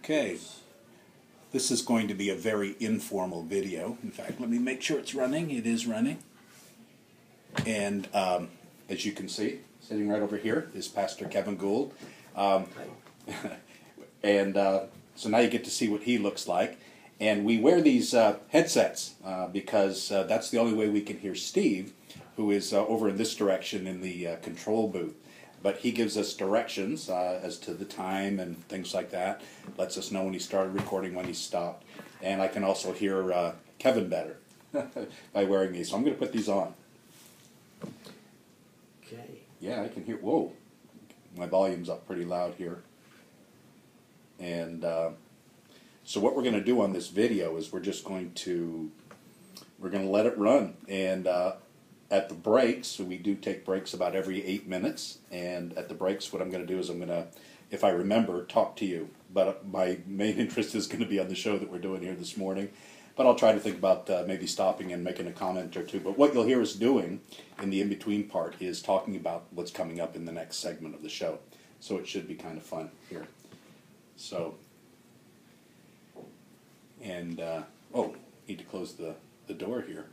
Okay, this is going to be a very informal video. In fact, let me make sure it's running. It is running. And as you can see, sitting right over here is Pastor Kevin Gould. And so now you get to see what he looks like. And we wear these headsets because that's the only way we can hear Steve, who is over in this direction in the control booth. But he gives us directions as to the time and things like that. Lets us know when he started recording, when he stopped. And I can also hear Kevin better by wearing these. So I'm going to put these on. Okay. Yeah, I can hear. Whoa. My volume's up pretty loud here. And so what we're going to do on this video is we're going to let it run. And at the breaks, so we do take breaks about every 8 minutes, and at the breaks what I'm going to do is I'm going to, if I remember, talk to you. But my main interest is going to be on the show that we're doing here this morning. But I'll try to think about maybe stopping and making a comment or two. But what you'll hear us doing in the in-between part is talking about what's coming up in the next segment of the show. So it should be kind of fun here. So, and, oh, need to close the door here.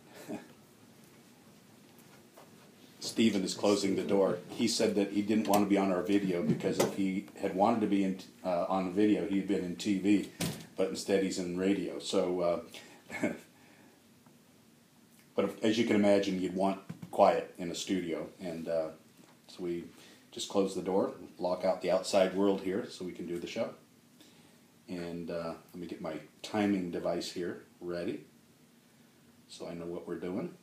Stephen is closing the door. He said that he didn't want to be on our video because if he had wanted to be on video, he'd been in TV, but instead he's in radio. So, but as you can imagine, you'd want quiet in a studio, and so we just close the door, lock out the outside world here so we can do the show. And let me get my timing device here ready so I know what we're doing.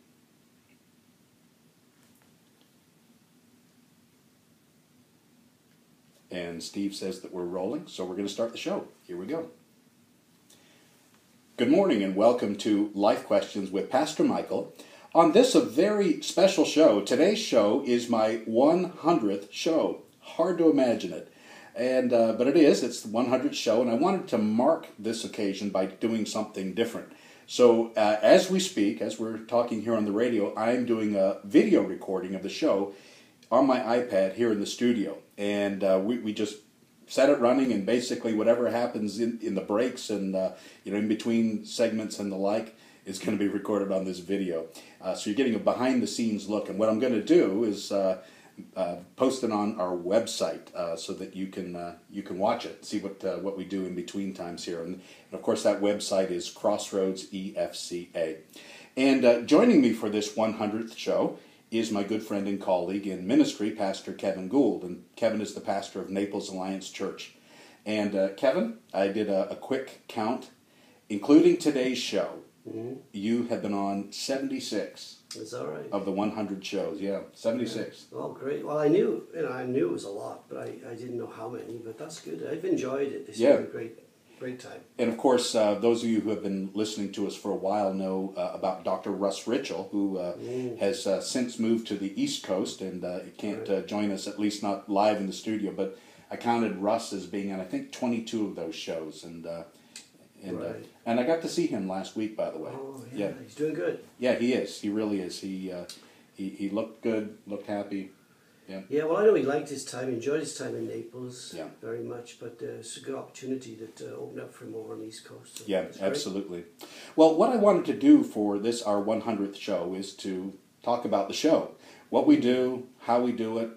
And Steve says that we're rolling, so we're going to start the show. Here we go. Good morning and welcome to Life Questions with Pastor Michael. On this, a very special show. Today's show is my 100th show. Hard to imagine it. And but it is. It's the 100th show, and I wanted to mark this occasion by doing something different. So as we speak, as we're talking here on the radio, I'm doing a video recording of the show on my iPad here in the studio. And we just set it running, and basically whatever happens in the breaks and in between segments and the like is going to be recorded on this video. So you're getting a behind-the-scenes look. And what I'm going to do is post it on our website so that you can watch it, see what we do in between times here. And of course, that website is Crossroads EFCA. And joining me for this 100th show is my good friend and colleague in ministry, Pastor Kevin Gould. And Kevin is the pastor of Naples Alliance Church. And Kevin, I did a quick count, including today's show. Mm-hmm. You have been on 76 Is that right? of the 100 shows. Yeah, 76. Yeah. Oh, great. Well, I knew it was a lot, but I didn't know how many. But that's good. I've enjoyed it. It's been a great time. And of course, those of you who have been listening to us for a while know about Dr. Russ Ritchell, who has since moved to the East Coast and can't join us, at least not live in the studio. But I counted Russ as being on, I think, 22 of those shows. And I got to see him last week, by the way. Oh, yeah. He's doing good. Yeah, he is. He really is. He looked good, looked happy. Yeah. Yeah, well, I know he liked his time, enjoyed his time in Naples very much, but it's a good opportunity that opened up for him over on the East Coast. So yeah, absolutely. Well, what I wanted to do for this, our 100th show, is to talk about the show, what we do, how we do it,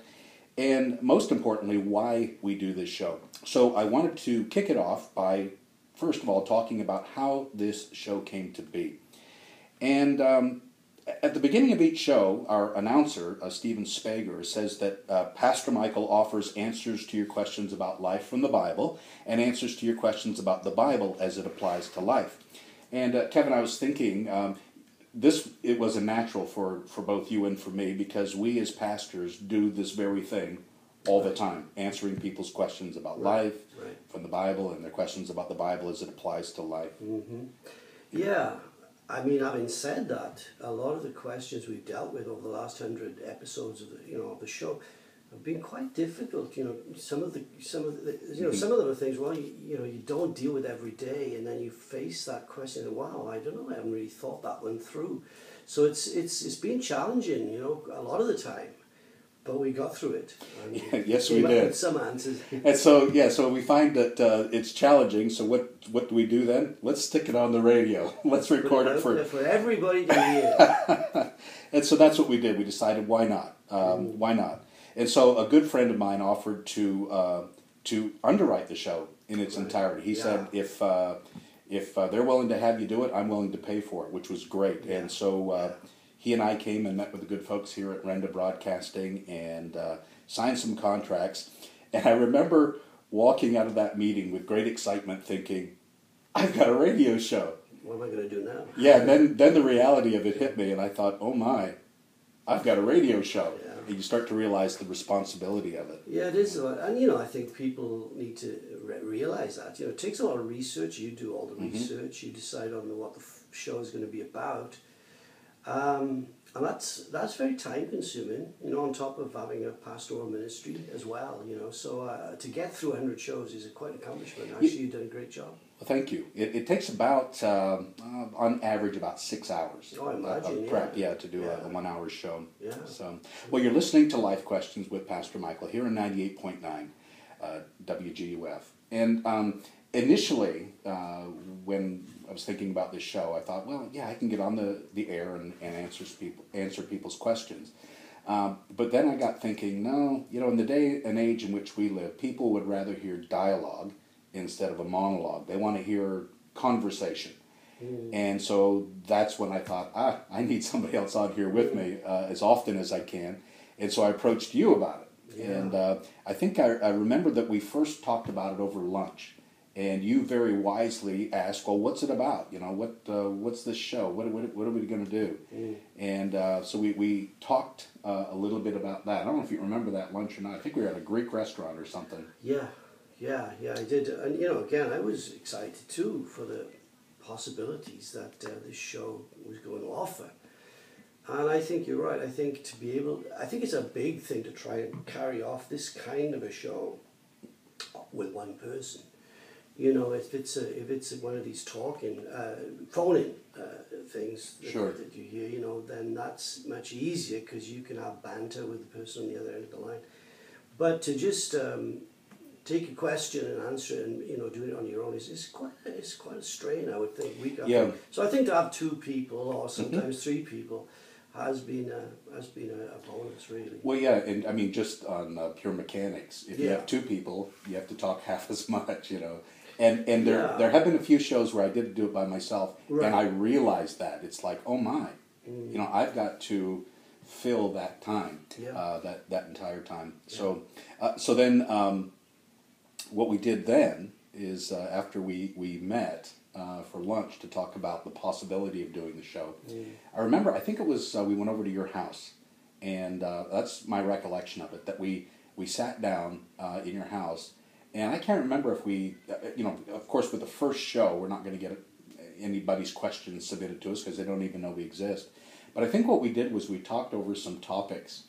and most importantly, why we do this show. So I wanted to kick it off by, first of all, talking about how this show came to be. And at the beginning of each show, our announcer, Stephen Spager, says that Pastor Michael offers answers to your questions about life from the Bible and answers to your questions about the Bible as it applies to life. And Kevin, I was thinking, it was a natural for both you and for me, because we as pastors do this very thing all the time, answering people's questions about life from the Bible and their questions about the Bible as it applies to life. Mm-hmm. Yeah. I mean, having said that, a lot of the questions we've dealt with over the last 100 episodes of the show have been quite difficult. Some of them are things. Well, you don't deal with every day, and then you face that question. And, wow, I don't know. I haven't really thought that one through. So it's been challenging. A lot of the time. but we got through it. And yes, we came up did. with some answers. And so, yeah, so we find that it's challenging. So what do we do then? Let's stick it on the radio. Let's record it for everybody to hear. And so that's what we did. We decided, why not? Why not? And so a good friend of mine offered to underwrite the show in its entirety. He said, if they're willing to have you do it, I'm willing to pay for it, which was great. Yeah. And so he and I came and met with the good folks here at Renda Broadcasting and signed some contracts. And I remember walking out of that meeting with great excitement thinking, I've got a radio show. What am I going to do now? Yeah, and then the reality of it hit me, and I thought, oh my, I've got a radio show. Yeah. And you start to realize the responsibility of it. Yeah, it is a lot. And, I think people need to realize that. It takes a lot of research. You do all the research. You decide on what the show is going to be about. And that's very time consuming, on top of having a pastoral ministry as well, So to get through 100 shows is quite an accomplishment. Actually, you've done a great job. Well, thank you. It takes about, on average, about 6 hours I imagine, of prep, to do a 1 hour show. Yeah. So, well, you're listening to Life Questions with Pastor Michael here on 98.9 WGUF. And initially, when I was thinking about this show, I thought, well, yeah, I can get on the air and answer people's questions. But then I got thinking, no, in the day and age in which we live, people would rather hear dialogue instead of a monologue. They want to hear conversation. And so that's when I thought, I need somebody else on here with me as often as I can. And so I approached you about it. Yeah. And I think I remember that we first talked about it over lunch. And you very wisely asked, well, what's it about? What's this show? What are we going to do? And so we talked a little bit about that. I don't know if you remember that lunch or not. I think we were at a Greek restaurant or something. Yeah, I did. And, again, I was excited, too, for the possibilities that this show was going to offer. And I think you're right. I think it's a big thing to try and carry off this kind of a show with one person. If it's one of these talking, phone-in things that you hear, then that's much easier because you can have banter with the person on the other end of the line. But to just take a question and answer it and do it on your own is quite a strain, I would think, week after week. So I think to have two people or sometimes three people has been a bonus, really. Well, yeah, and I mean just on pure mechanics, if you have two people, you have to talk half as much, And there have been a few shows where I did do it by myself, and I realized that it's like, oh my, I've got to fill that time, that entire time. So then what we did then is after we met for lunch to talk about the possibility of doing the show, I remember, I think it was we went over to your house, and that's my recollection of it, that we sat down in your house. And I can't remember if we, of course, with the first show, we're not going to get anybody's questions submitted to us because they don't even know we exist. But I think what we did was we talked over some topics.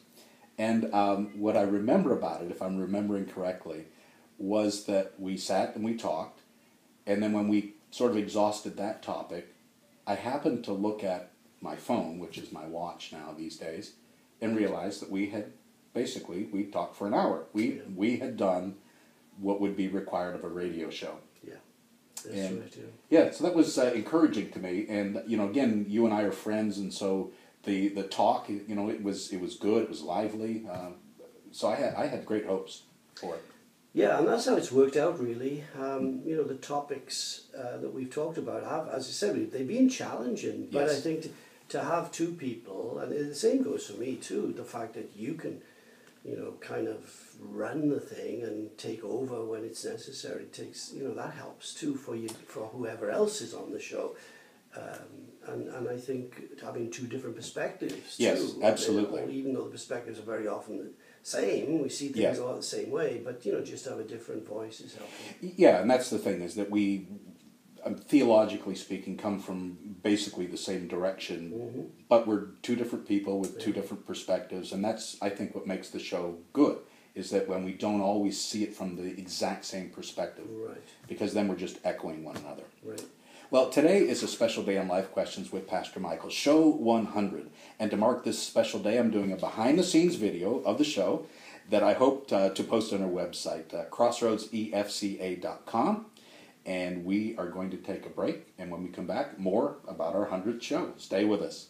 And what I remember about it, if I'm remembering correctly, was that we sat and we talked. And then when we sort of exhausted that topic, I happened to look at my phone, which is my watch now these days, and realized that we talked for an hour. We had done what would be required of a radio show. Yeah, that's right. Yeah, so that was encouraging to me. And again, you and I are friends, and so the talk, it was good. It was lively. So I had great hopes for it. Yeah, and that's how it's worked out, really. The topics that we've talked about have, as I said, they've been challenging. But I think to have two people, and the same goes for me too. The fact that you can kind of run the thing and take over when it's necessary takes, that helps too for whoever else is on the show. And I think having two different perspectives too. Yes, absolutely. Even though the perspectives are very often the same, we see things all the same way, but just have a different voice is helpful. Yeah, and that's the thing, is that we, theologically speaking, come from basically the same direction, but we're two different people with two different perspectives, and that's, I think, what makes the show good, is that when we don't always see it from the exact same perspective, because then we're just echoing one another. Right. Well, today is a special day on Life Questions with Pastor Michael, show 100. And to mark this special day, I'm doing a behind-the-scenes video of the show that I hope to post on our website, crossroadsefca.com. And we are going to take a break, and when we come back, more about our 100th show. Stay with us.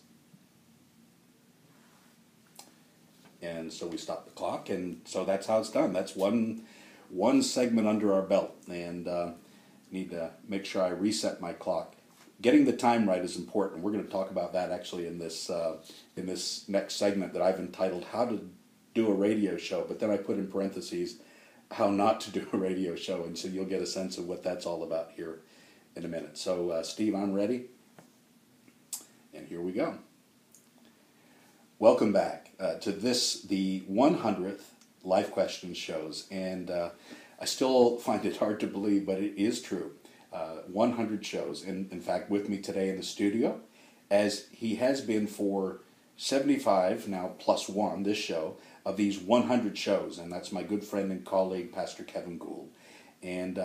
And so we stop the clock, and so that's how it's done. That's one segment under our belt, and need to make sure I reset my clock. Getting the time right is important. We're going to talk about that actually in this next segment that I've entitled "How to Do a Radio Show," but then I put in parentheses, "How not to do a radio show," and so you'll get a sense of what that's all about here in a minute. So, Steve, I'm ready, and here we go. Welcome back to the 100th Life Questions shows, and I still find it hard to believe, but it is true. 100 shows, and in fact, with me today in the studio, as he has been for 75 now plus one this show of these 100 shows, and that's my good friend and colleague Pastor Kevin Gould. And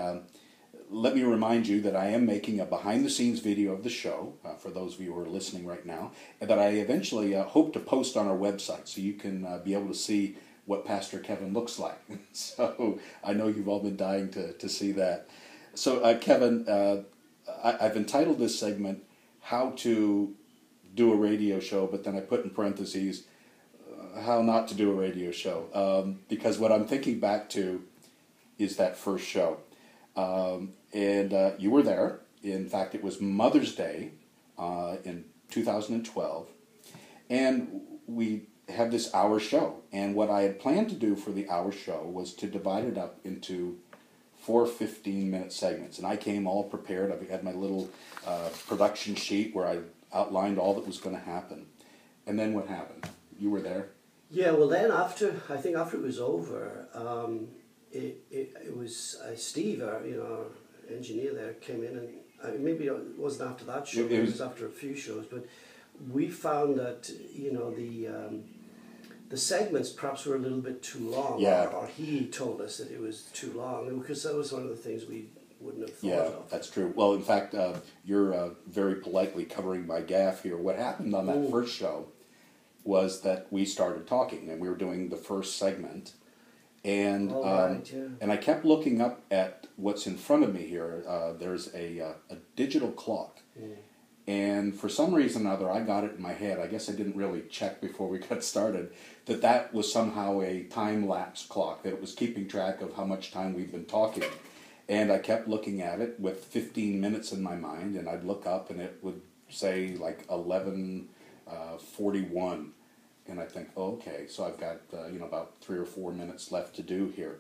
let me remind you that I am making a behind-the-scenes video of the show, for those of you who are listening right now, and that I eventually hope to post on our website so you can be able to see what Pastor Kevin looks like. So I know you've all been dying to see that. So Kevin, I've entitled this segment, "How to Do a Radio Show," but then I put in parentheses, "How not to do a radio show," because what I'm thinking back to is that first show. And you were there. In fact, it was Mother's Day in 2012. And we had this hour show. And what I had planned to do for the hour show was to divide it up into 4 15-minute segments. And I came all prepared. I had my little production sheet where I outlined all that was going to happen. And then what happened? You were there? Yeah, well then after it was over, it was Steve, our engineer there, came in, and maybe it wasn't after that show, it was after a few shows, but we found that the segments perhaps were a little bit too long, or he told us that it was too long, because that was one of the things we wouldn't have thought of. That's true. Well, in fact, you're very politely covering my gaffe here. What happened on that first show was that we started talking, and we were doing the first segment. And and I kept looking up at what's in front of me here. There's a digital clock, and for some reason or other, I got it in my head. I guess I didn't really check before we got started that was somehow a time lapse clock, that it was keeping track of how much time we've been talking. And I kept looking at it with 15 minutes in my mind, and I'd look up, and it would say like 11:41. And I think, okay, so I've got about 3 or 4 minutes left to do here.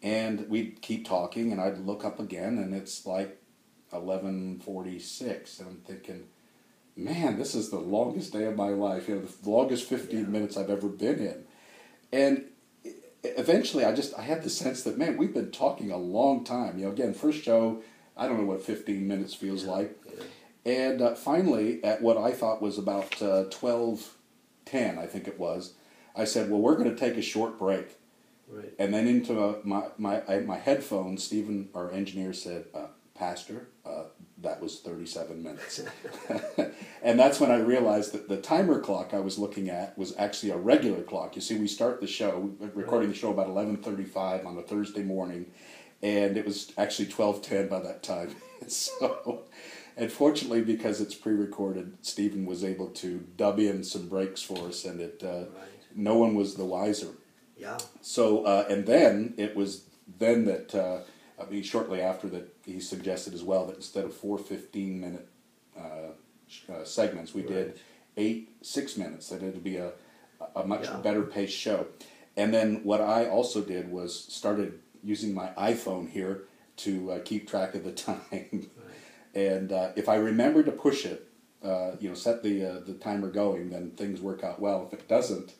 And we'd keep talking, and I'd look up again, and it's like 11:46. And I'm thinking, man, this is the longest day of my life, the longest 15 minutes I've ever been in. And eventually I had the sense that, man, we've been talking a long time. Again, first show, I don't know what 15 minutes feels like. And finally, at what I thought was about 12:10, I think it was, I said, well, we're going to take a short break. Right. And then into my headphones, Stephen, our engineer, said, Pastor, that was 37 minutes. And that's when I realized that the timer clock I was looking at was actually a regular clock. You see, we start the show, recording the show about 11:35 on a Thursday morning, and it was actually 12:10 by that time. So, and fortunately, because it's pre-recorded, Stephen was able to dub in some breaks for us, and no one was the wiser. Yeah. So, and then it was then that, shortly after that, he suggested as well that instead of 4 15-minute segments, we did 8 6 minutes, that it would be a much better paced show. And then what I also did was started using my iPhone here to keep track of the time. And if I remember to push it, set the timer going, then things work out well. If it doesn't,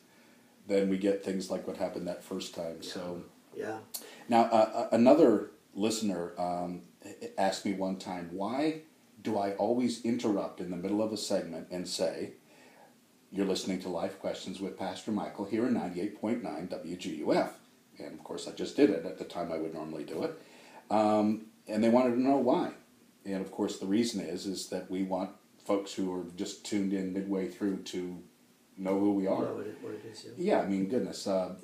then we get things like what happened that first time. So now another listener asked me one time, why do I always interrupt in the middle of a segment and say, you're listening to Life Questions with Pastor Michael here in 98.9 WGUF. And of course I just did it at the time I would normally do it. And they wanted to know why. And of course, the reason is that we want folks who are just tuned in midway through to know who we are. Know what it is, yeah. Yeah, I mean, goodness, how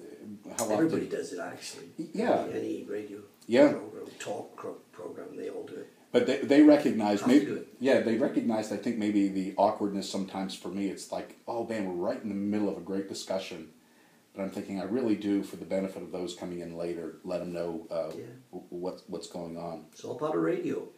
Everybody often? does it, actually. Yeah. Any radio Yeah. program, they all do it. But they recognize Have to maybe, do it. yeah, they recognize. I think maybe the awkwardness sometimes for me. It's like, oh man, we're right in the middle of a great discussion, but I'm thinking I really do, for the benefit of those coming in later, let them know what's going on. It's all part of radio.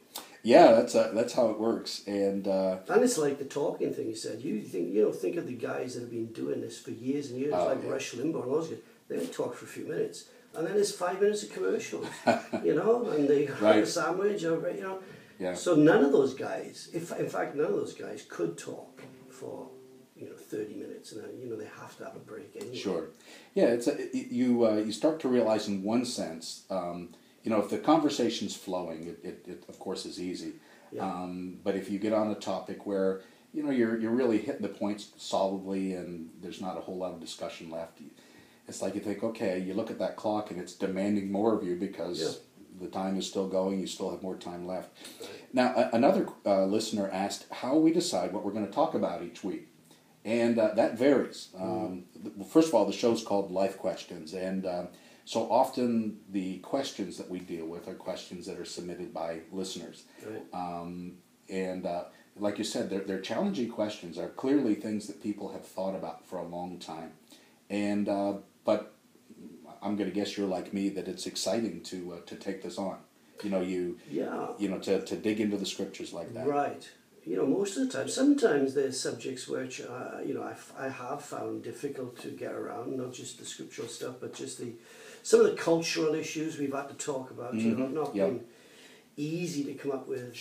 Yeah, that's how it works, and And it's like the talking thing you said. Think of the guys that have been doing this for years and years, like yeah. Rush Limbaugh and those guys. They only talk for a few minutes, and then there's 5 minutes of commercials, and they have Right. a sandwich, or Yeah. So none of those guys, in fact, none of those guys could talk for 30 minutes, and then they have to have a break anyway. Sure, yeah. You start to realize, in one sense, if the conversation's flowing, it of course is easy. Yeah. But if you get on a topic where you're really hitting the points solidly, and there's not a whole lot of discussion left, it's like you think, okay, you look at that clock and it's demanding more of you because the time is still going. You still have more time left. Right. Now, another listener asked how we decide what we're going to talk about each week. And that varies. First of all, the show's called Life Questions, and so often the questions that we deal with are questions that are submitted by listeners. Right. And like you said, they're challenging questions. They're clearly things that people have thought about for a long time. And but I'm going to guess you're like me, that it's exciting to take this on. To dig into the scriptures like that. Right. Most of the time, sometimes there's subjects which, I have found difficult to get around, not just the scriptural stuff, but just some of the cultural issues we've had to talk about, not been easy to come up with,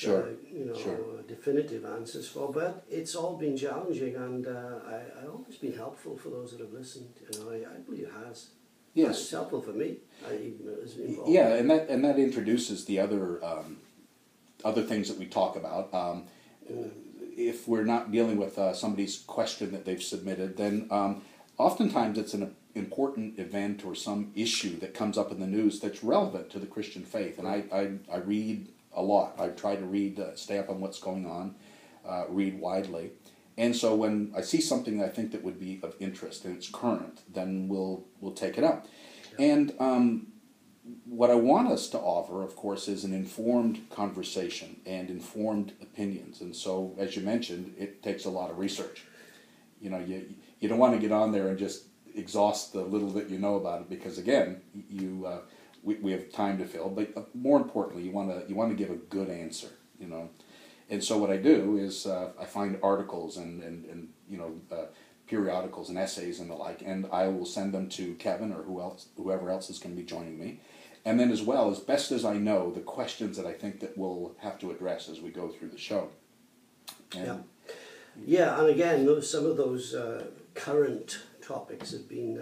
definitive answers for, but it's all been challenging, and I've always been helpful for those that have listened. I believe it has. Yes. It's helpful for me. I even was involved. Yeah, and that introduces the other things that we talk about. If we're not dealing with somebody's question that they've submitted, then oftentimes it's an important event or some issue that comes up in the news that's relevant to the Christian faith. And I read a lot. I try to read, stay up on what's going on, read widely. And so when I see something that I think that would be of interest and it's current, then we'll take it up. Yeah. And what I want us to offer, of course, is an informed conversation and informed opinions. And so, as you mentioned, it takes a lot of research. You don't want to get on there and just exhaust the little that you know about it, because again, we have time to fill. But more importantly, you want to give a good answer. And so what I do is I find articles and periodicals and essays and the like, and I will send them to Kevin or whoever else is going to be joining me. And then as well, as best as I know, the questions that I think that we'll have to address as we go through the show. Yeah, and again, some of those current topics have been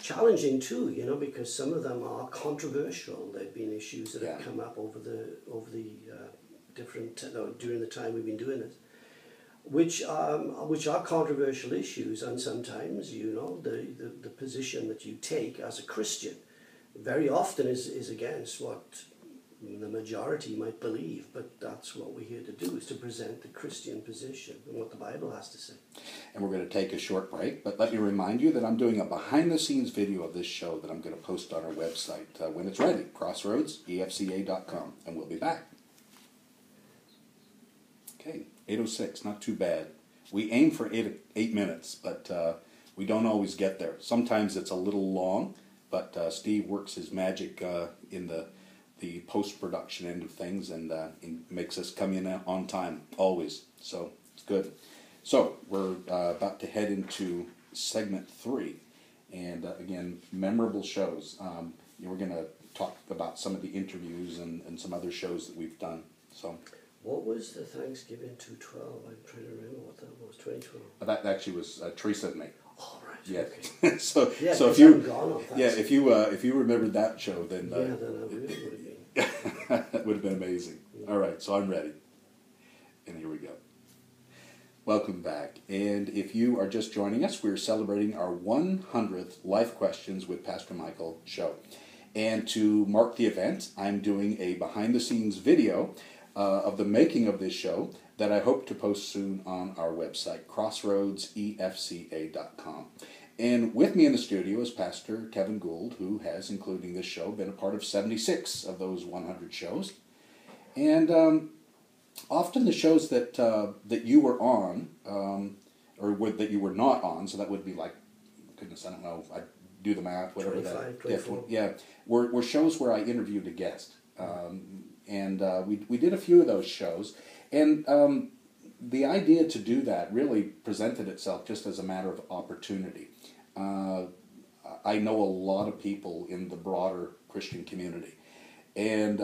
challenging too, because some of them are controversial. They've been issues that have come up over the different during the time we've been doing this, which are controversial issues, and sometimes the position that you take as a Christian very often is against what the majority might believe, but that's what we're here to do, is to present the Christian position and what the Bible has to say. And we're going to take a short break, but let me remind you that I'm doing a behind-the-scenes video of this show that I'm going to post on our website when it's ready, crossroadsefca.com, and we'll be back. Okay, 8:06, not too bad. We aim for 8 minutes, but we don't always get there. Sometimes it's a little long, but Steve works his magic in the post-production end of things, and he makes us come in on time, always. So it's good. So we're about to head into segment 3, and again, memorable shows. We're going to talk about some of the interviews and some other shows that we've done. So. What was the Thanksgiving 212? I'm trying to remember what that was. 2012. That actually was Teresa and me. Oh right. Yeah. Okay. so if you remembered that show, then then I really would have been. that would have been amazing. Yeah. All right, so I'm ready, and here we go. Welcome back, and if you are just joining us, we're celebrating our 100th Life Questions with Pastor Michael show, and to mark the event, I'm doing a behind-the-scenes video of the making of this show that I hope to post soon on our website, crossroadsefca.com. And with me in the studio is Pastor Kevin Gould, who has, including this show, been a part of 76 of those 100 shows. And often the shows that that you were on, that you were not on, so that would be like, goodness, I don't know, I do the math, whatever 25, that. 24. Were shows where I interviewed a guest. We did a few of those shows. And the idea to do that really presented itself just as a matter of opportunity. I know a lot of people in the broader Christian community. And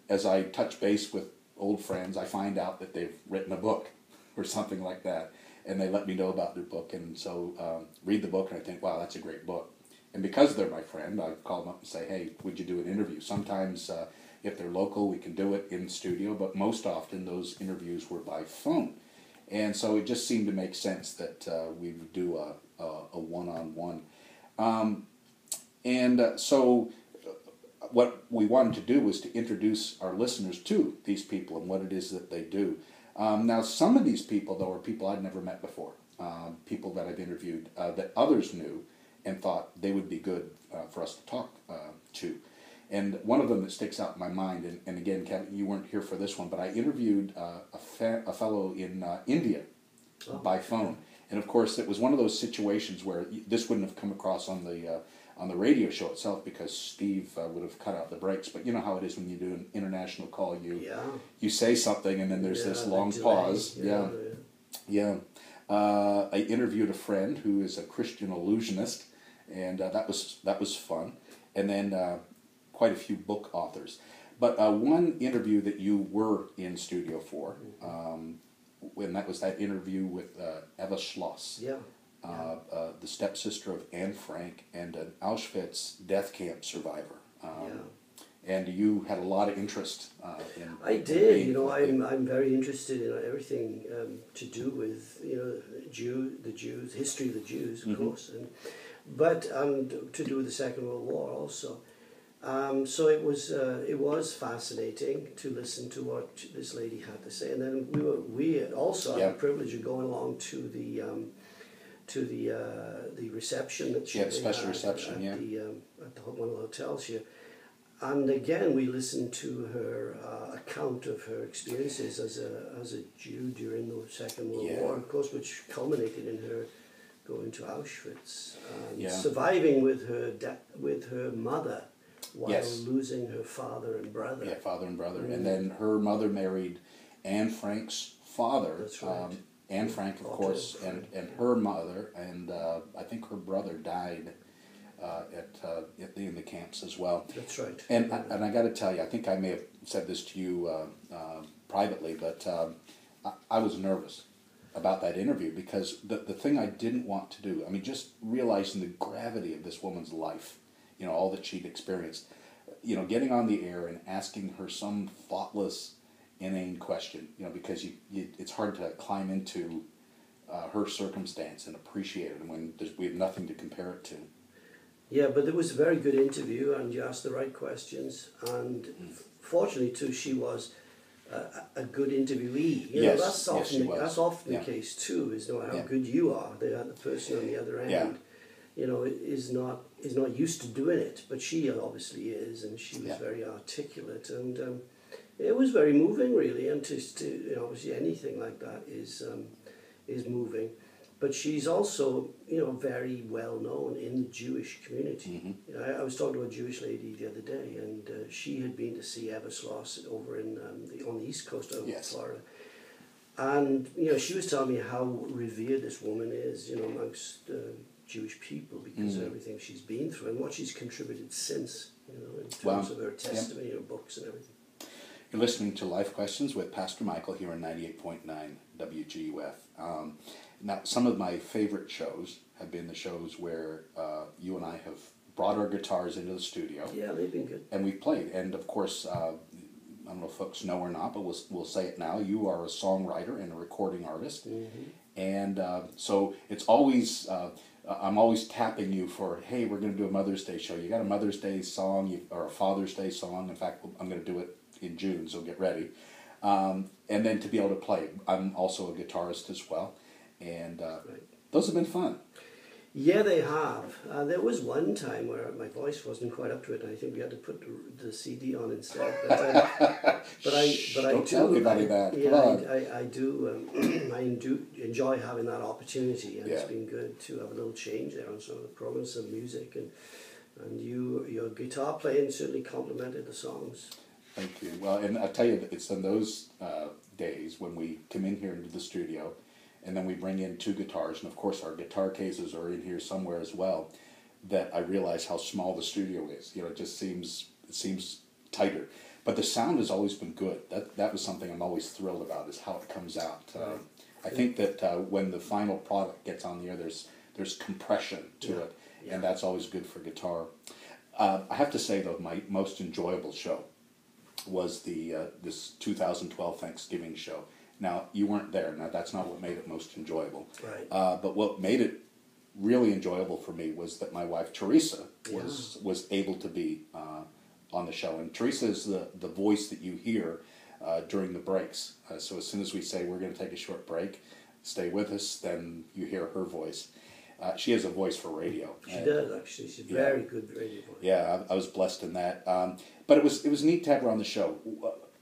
as I touch base with old friends, I find out that they've written a book or something like that. And they let me know about their book. And so read the book and I think, wow, that's a great book. And because they're my friend, I call them up and say, hey, would you do an interview? Sometimes if they're local, we can do it in the studio. But most often those interviews were by phone. And so it just seemed to make sense that we would do a one-on-one. So what we wanted to do was to introduce our listeners to these people and what it is that they do. Now, some of these people, though, are people I'd never met before, people that I've interviewed that others knew and thought they would be good for us to talk to. And one of them that sticks out in my mind, and again, Kevin, you weren't here for this one, but I interviewed a fellow in India by phone. And of course, it was one of those situations where this wouldn't have come across on the radio show itself because Steve would have cut out the breaks. But you know how it is when you do an international call. You say something and then there's this long pause. I interviewed a friend who is a Christian illusionist, and that was fun. And then quite a few book authors. But one interview that you were in studio for, and that was that interview with Eva Schloss, the stepsister of Anne Frank and an Auschwitz death camp survivor. And you had a lot of interest in. I did. I'm very interested in everything to do with the Jews, history of the Jews, of course, but to do with the Second World War also. So it was fascinating to listen to what this lady had to say, and then we also had the privilege of going along to the reception that she special reception at one of the hotels here, and again we listened to her account of her experiences as a Jew during the Second World War, of course, which culminated in her going to Auschwitz and surviving with her mother. While losing her father and brother. Yeah, father and brother. And then her mother married Anne Frank's father. That's right. Anne Frank, of course, and her mother, and I think her brother died in the camps as well. That's right. And I got to tell you, I think I may have said this to you privately, but I was nervous about that interview because the thing I didn't want to do, I mean, just realizing the gravity of this woman's life, all that she'd experienced, getting on the air and asking her some thoughtless, inane question, because it's hard to climb into her circumstance and appreciate it when we have nothing to compare it to. Yeah, but it was a very good interview, and you asked the right questions, and fortunately too, she was a good interviewee. That's often the case too. Is how good you are. The person on the other end. Is not used to doing it, but she obviously is, and she was very articulate, and it was very moving, really. And to obviously anything like that is moving, but she's also very well known in the Jewish community. I was talking to a Jewish lady the other day, and she had been to see Eva Schloss over on the East Coast of Florida. And she was telling me how revered this woman is, amongst Jewish people because of everything she's been through and what she's contributed since, in terms of her testimony, her books and everything. You're listening to Life Questions with Pastor Michael here on 98.9 WGUF. Now, some of my favorite shows have been the shows where you and I have brought our guitars into the studio. Yeah, they've been good. And we've played. And of course, I don't know if folks know or not, but we'll say it now. You are a songwriter and a recording artist. And so it's always... I'm always tapping you for, hey, we're going to do a Mother's Day show. You got a Mother's Day song or a Father's Day song. In fact, I'm going to do it in June, so get ready. And then to be able to play. I'm also a guitarist as well, and Right. those have been fun. Yeah, they have. There was one time where my voice wasn't quite up to it, and I think we had to put the CD on instead. But I Don't do. tell anybody that. Come Yeah, on. I do. I do enjoy having that opportunity, and it's Yeah. been good to have a little change there on some of the programs, some music, and your guitar playing certainly complemented the songs. Thank you. Well, and I tell you, that it's in those days when we come in here into the studio, and then we bring in two guitars, and of course our guitar cases are in here somewhere as well, that I realize how small the studio is. You know, it seems tighter, but the sound has always been good. That was something I'm always thrilled about, is how it comes out. Right. I think that when the final product gets on the air, there's compression to it, Yeah. and that's always good for guitar. I have to say though, my most enjoyable show was this 2012 Thanksgiving show. Now, you weren't there. Now, that's not what made it most enjoyable. Right. But what made it really enjoyable for me was that my wife, Teresa, was able to be on the show. And Teresa is the voice that you hear during the breaks. So as soon as we say we're going to take a short break, stay with us, then you hear her voice. She has a voice for radio. She does, actually. She's very good radio voice. Yeah, I was blessed in that. But it was neat to have her on the show.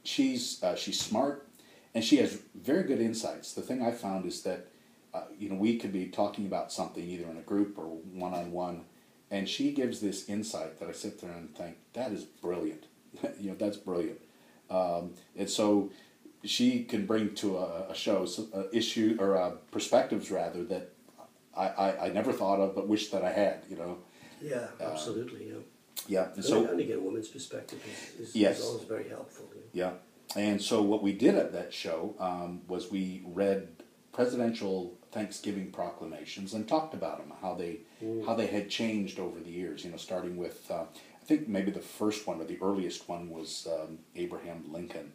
She's smart, and she has very good insights. The thing I found is that we could be talking about something either in a group or one-on-one, and she gives this insight that I sit there and think, that is brilliant. That's brilliant. And so she can bring to a show issue or perspectives rather that I never thought of, but wish that I had. Yeah, absolutely. Yeah. Yeah, and So to get a woman's perspective is always very helpful. Yeah, and so what we did at that show was we read presidential Thanksgiving proclamations and talked about them, how they had changed over the years. Starting with I think maybe the first one or the earliest one was Abraham Lincoln.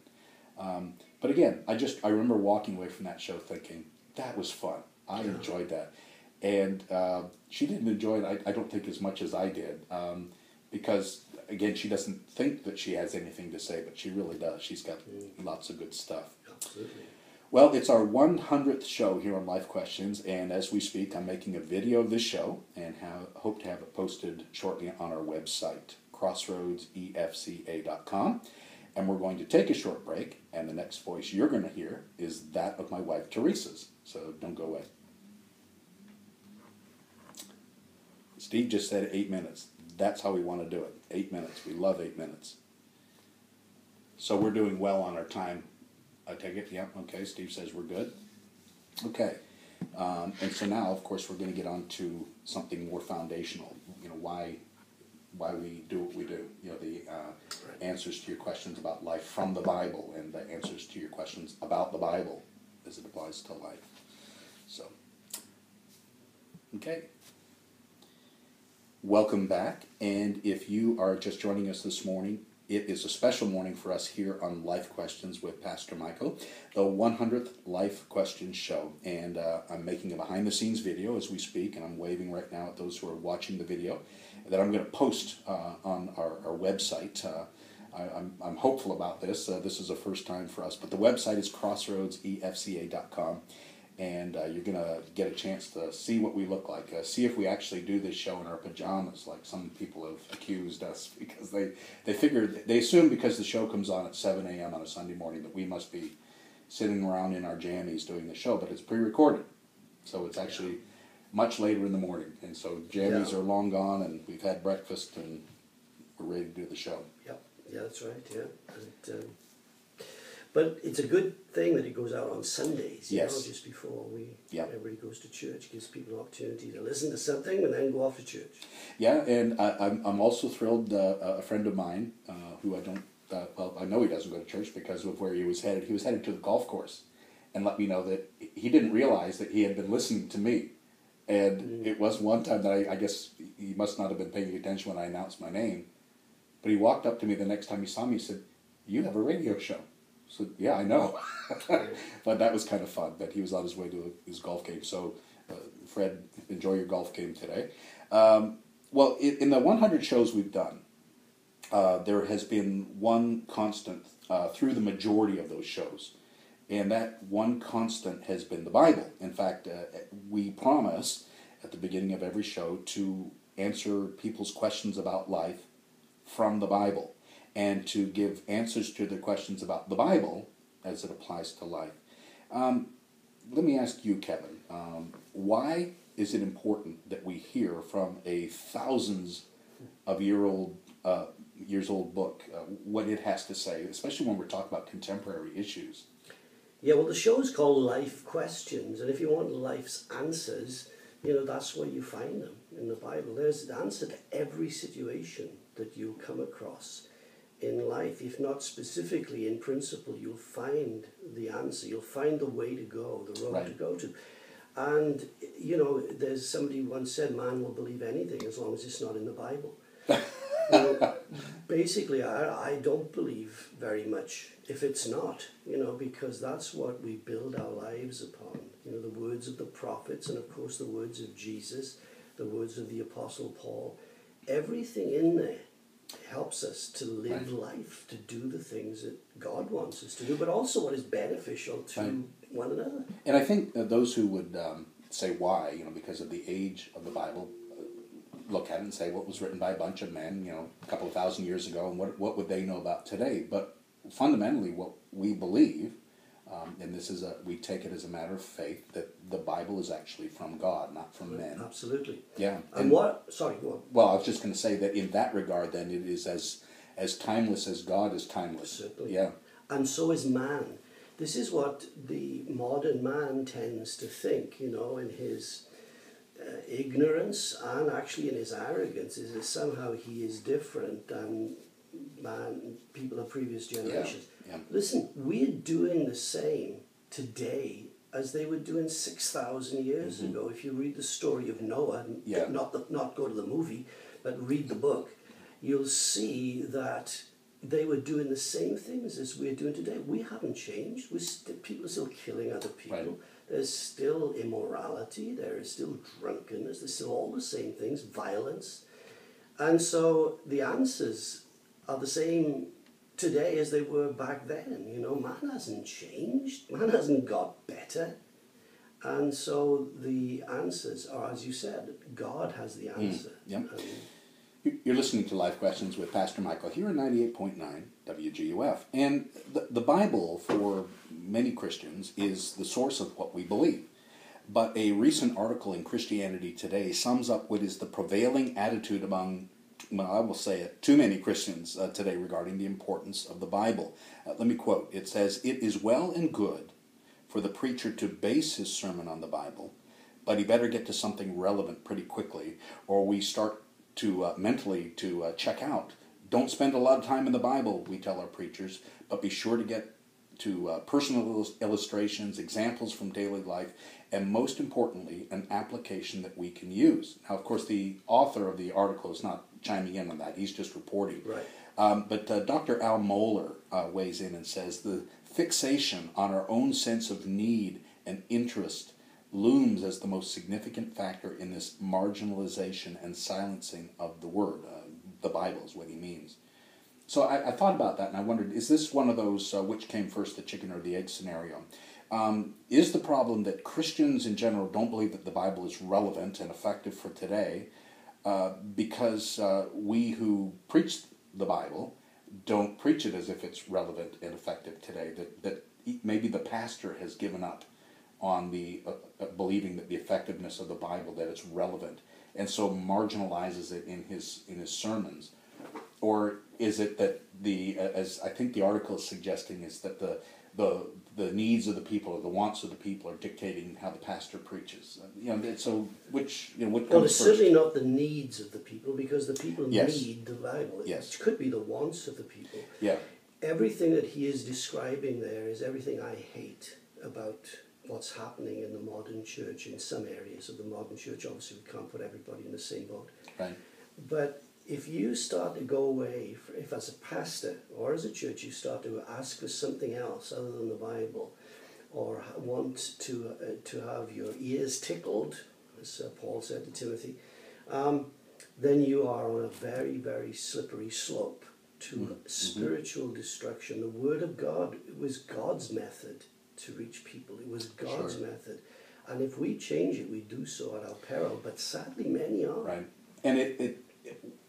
But again, I remember walking away from that show thinking that was fun. I enjoyed that, and she didn't enjoy it. I don't think as much as I did. Because, again, she doesn't think that she has anything to say, but she really does. She's got lots of good stuff. Absolutely. Well, it's our 100th show here on Life Questions, and as we speak, I'm making a video of this show and hope to have it posted shortly on our website, crossroadsefca.com. And we're going to take a short break, and the next voice you're going to hear is that of my wife, Teresa's. So don't go away. Steve just said 8 minutes. That's how we want to do it. 8 minutes. We love 8 minutes. So we're doing well on our time. I take it? Yeah. Okay. Steve says we're good. Okay. And so now, of course, we're going to get on to something more foundational. Why we do what we do. The answers to your questions about life from the Bible and the answers to your questions about the Bible as it applies to life. So, okay. Welcome back, and if you are just joining us this morning, it is a special morning for us here on Life Questions with Pastor Michael, the 100th Life Questions show, and I'm making a behind-the-scenes video as we speak, and I'm waving right now at those who are watching the video, that I'm going to post on our website. I'm hopeful about this. This is a first time for us, but the website is crossroadsefca.com. And you're going to get a chance to see what we look like, see if we actually do this show in our pajamas, like some people have accused us, because they assume because the show comes on at 7 a.m. on a Sunday morning that we must be sitting around in our jammies doing the show, but it's pre-recorded, so it's actually much later in the morning, and so jammies are long gone, and we've had breakfast, and we're ready to do the show. Yep. Yeah, that's right, yeah. But it's a good thing that it goes out on Sundays, just before everybody goes to church. Gives people an opportunity to listen to something and then go off to church. Yeah, and I'm also thrilled. A friend of mine who I know he doesn't go to church because of where he was headed. He was headed to the golf course, and let me know that he didn't realize that he had been listening to me. And it was one time that I guess he must not have been paying attention when I announced my name, but he walked up to me the next time he saw me. He said, "You have a radio show." So, yeah, I know. But that was kind of fun that he was on his way to his golf game. So, Fred, enjoy your golf game today. In the 100 shows we've done, there has been one constant through the majority of those shows. And that one constant has been the Bible. In fact, we promise at the beginning of every show to answer people's questions about life from the Bible and to give answers to their questions about the Bible as it applies to life. Let me ask you, Kevin, why is it important that we hear from a thousands of years old book what it has to say, especially when we're talking about contemporary issues? Yeah, well, the show is called Life Questions, and if you want life's answers, that's where you find them in the Bible. There's the answer to every situation that you come across in life. If not specifically, in principle, you'll find the answer. You'll find the way to go, the road to go to. And, there's somebody once said, man will believe anything as long as it's not in the Bible. Basically, I don't believe very much if it's not, because that's what we build our lives upon. The words of the prophets and, of course, the words of Jesus, the words of the Apostle Paul. Everything in there helps us to live life, to do the things that God wants us to do, but also what is beneficial to one another. And I think those who would say why, because of the age of the Bible, look at it and say, what was written by a bunch of men, a couple of thousand years ago, and what would they know about today? But fundamentally, what we believe, and we take it as a matter of faith, that the Bible is actually from God, not from men. Absolutely. Yeah. Sorry, go on. Well, I was just going to say that in that regard, then, it is as timeless as God is timeless. Certainly. Yeah. And so is man. This is what the modern man tends to think, in his ignorance and actually in his arrogance, is that somehow he is different than people of previous generations. Yeah. Listen, we're doing the same today as they were doing 6,000 years ago. If you read the story of Noah, not go to the movie, but read the book, you'll see that they were doing the same things as we're doing today. We haven't changed. People are still killing other people. Right. There's still immorality. There is still drunkenness. There's still all the same things, violence. And so the answers are the same today as they were back then. Man hasn't changed. Man hasn't got better. And so the answers are, as you said, God has the answer. You're listening to Life Questions with Pastor Michael here on 98.9 WGUF. And the Bible, for many Christians, is the source of what we believe. But a recent article in Christianity Today sums up what is the prevailing attitude among, I will say it, too many Christians today regarding the importance of the Bible. Let me quote. It says, "It is well and good for the preacher to base his sermon on the Bible, but he better get to something relevant pretty quickly, or we start to mentally check out. Don't spend a lot of time in the Bible, we tell our preachers, but be sure to get to personal illustrations, examples from daily life, and most importantly, an application that we can use." Now, of course, the author of the article is not chiming in on that. He's just reporting. Right. But Dr. Al Mohler weighs in and says, "The fixation on our own sense of need and interest looms as the most significant factor in this marginalization and silencing of the Word." The Bible is what he means. So I thought about that, and I wondered, is this one of those which came first, the chicken or the egg scenario? Is the problem that Christians in general don't believe that the Bible is relevant and effective for today because we who preach the Bible don't preach it as if it's relevant and effective today, that maybe the pastor has given up on the believing that the effectiveness of the Bible, that it's relevant, and so marginalizes it in his sermons? Or is it that as I think the article is suggesting, is that the needs of the people or the wants of the people are dictating how the pastor preaches? So what comes Well, it's first? certainly not the needs of the people, because the people Yes. need the Bible. Yes. It could be the wants of the people. Yeah. Everything that he is describing there is everything I hate about what's happening in the modern church, in some areas of the modern church. Obviously, we can't put everybody in the same boat. Right. But if you start to go away, if as a pastor or as a church you start to ask for something else other than the Bible, or want to have your ears tickled, as Paul said to Timothy, then you are on a very, very slippery slope to spiritual destruction. The Word of God, it was God's method to reach people. It was God's method. And if we change it, we do so at our peril. But sadly, many are. Right. And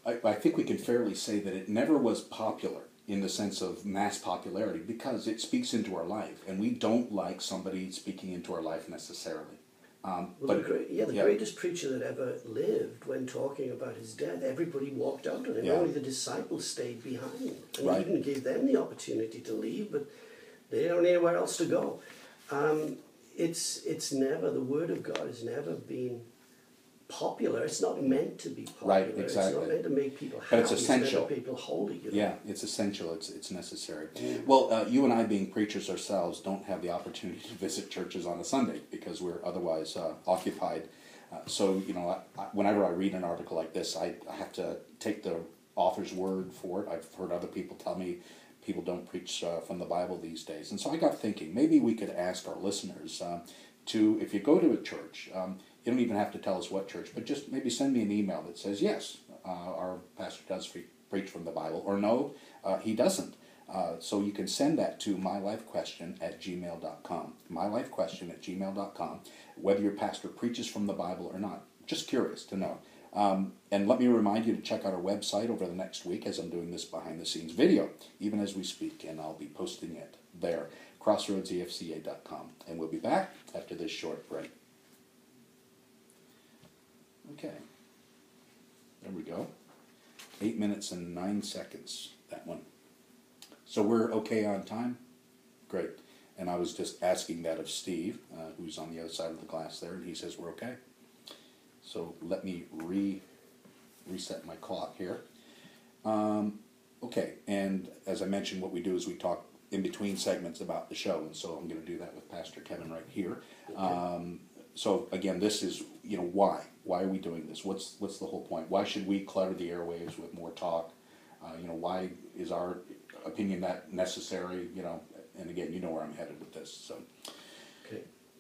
I think we can fairly say that it never was popular in the sense of mass popularity because it speaks into our life. And we don't like somebody speaking into our life necessarily. The greatest preacher that ever lived, when talking about his death, everybody walked out on him. Only the disciples stayed behind. And he even gave them the opportunity to leave, but they don't know anywhere else to go. It's never, the Word of God has never been popular. It's not meant to be popular. Right, exactly. It's not meant to make people happy. But it's essential. It's meant to make people holy. You know? Yeah, it's essential. It's necessary. Well, you and I, being preachers ourselves, don't have the opportunity to visit churches on a Sunday because we're otherwise occupied. So, you know, whenever I read an article like this, I have to take the author's word for it. I've heard other people tell me people don't preach from the Bible these days. And so I got thinking, maybe we could ask our listeners to, if you go to a church, you don't even have to tell us what church, but just maybe send me an email that says, yes, our pastor does preach from the Bible, or no, he doesn't. So you can send that to mylifequestion@gmail.com, mylifequestion@gmail.com, whether your pastor preaches from the Bible or not. Just curious to know. And let me remind you to check out our website over the next week as I'm doing this behind-the-scenes video, even as we speak, and I'll be posting it there, crossroadsefca.com. And we'll be back after this short break. Okay, there we go. 8 minutes and 9 seconds, that one. So we're okay on time? Great. And I was just asking that of Steve, who's on the other side of the glass there, and he says we're okay. So let me reset my clock here. Okay, and as I mentioned, what we do is we talk in between segments about the show, and so I'm going to do that with Pastor Kevin right here. Okay. So again, this is, you know, why? Why are we doing this? What's the whole point? Why should we clutter the airwaves with more talk? You know, why is our opinion that necessary? You know, and again, you know where I'm headed with this. So,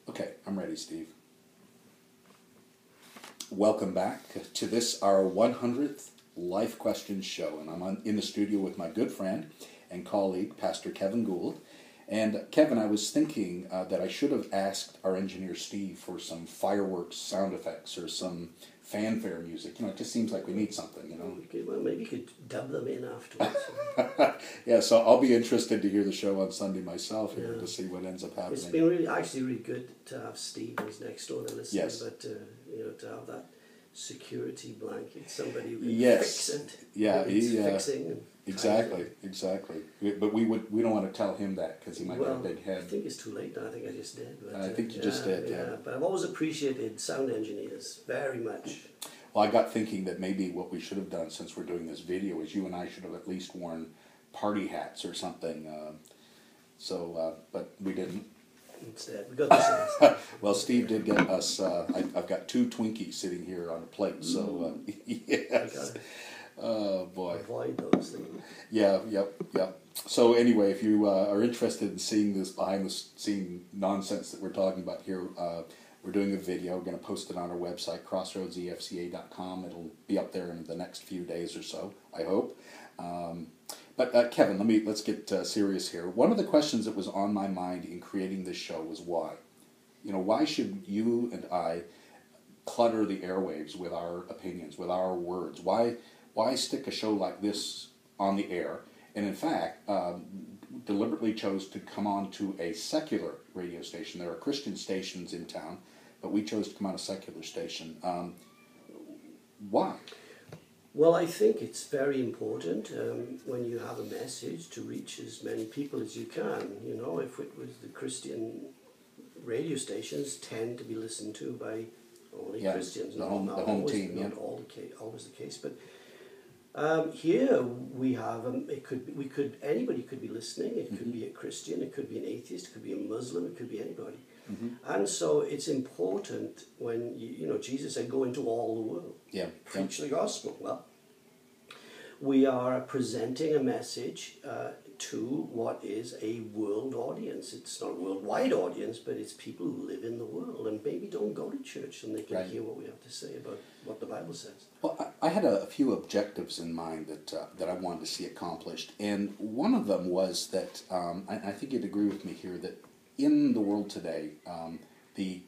okay, I'm ready, Steve. Welcome back to this, our 100th Life Questions show, and I'm in the studio with my good friend and colleague, Pastor Kevin Gould. And Kevin, I was thinking that I should have asked our engineer Steve for some fireworks sound effects or some fanfare music. You know, it just seems like we need something, you know. Okay, well, maybe you could dub them in afterwards. Yeah, so I'll be interested to hear the show on Sunday myself here to see what ends up happening. It's been really good to have Steve who's next door to listen, but you know, to have that security blanket, somebody who can fix it. Yeah, fixing and exactly. But we don't want to tell him that because he might have a big head. I think it's too late now. I think I just did. But, I think you just did, yeah. But I've always appreciated sound engineers very much. Well, I got thinking that maybe what we should have done since we're doing this video is you and I should have at least worn party hats or something. But we didn't. Instead, we got this. Well, Steve did get us. I've got 2 Twinkies sitting here on a plate. So yes. Oh boy. Avoid those things. Yeah. Yep. So anyway, if you are interested in seeing this behind-the-scene nonsense that we're talking about here, we're doing a video. We're going to post it on our website, crossroadsefca.com. It'll be up there in the next few days or so, I hope. But Kevin, let's get serious here. One of the questions that was on my mind in creating this show was why. You know, why should you and I clutter the airwaves with our opinions, with our words? Why stick a show like this on the air? And in fact, deliberately chose to come on to a secular radio station. There are Christian stations in town, but we chose to come on a secular station. Why? Well, I think it's very important when you have a message to reach as many people as you can. You know, if it was the Christian radio stations tend to be listened to by only Christians. The home team. Not always the case, but here we have anybody could be listening. It could be a Christian, it could be an atheist, it could be a Muslim, it could be anybody. And so it's important when you know Jesus said, "Go into all the world, preach the gospel." Well, we are presenting a message to what is a world audience. It's not a worldwide audience, but it's people who live in the world and maybe don't go to church, and they can Right. hear what we have to say about what the Bible says. Well, I had a few objectives in mind that I wanted to see accomplished, and one of them was that I think you'd agree with me here that in the world today, the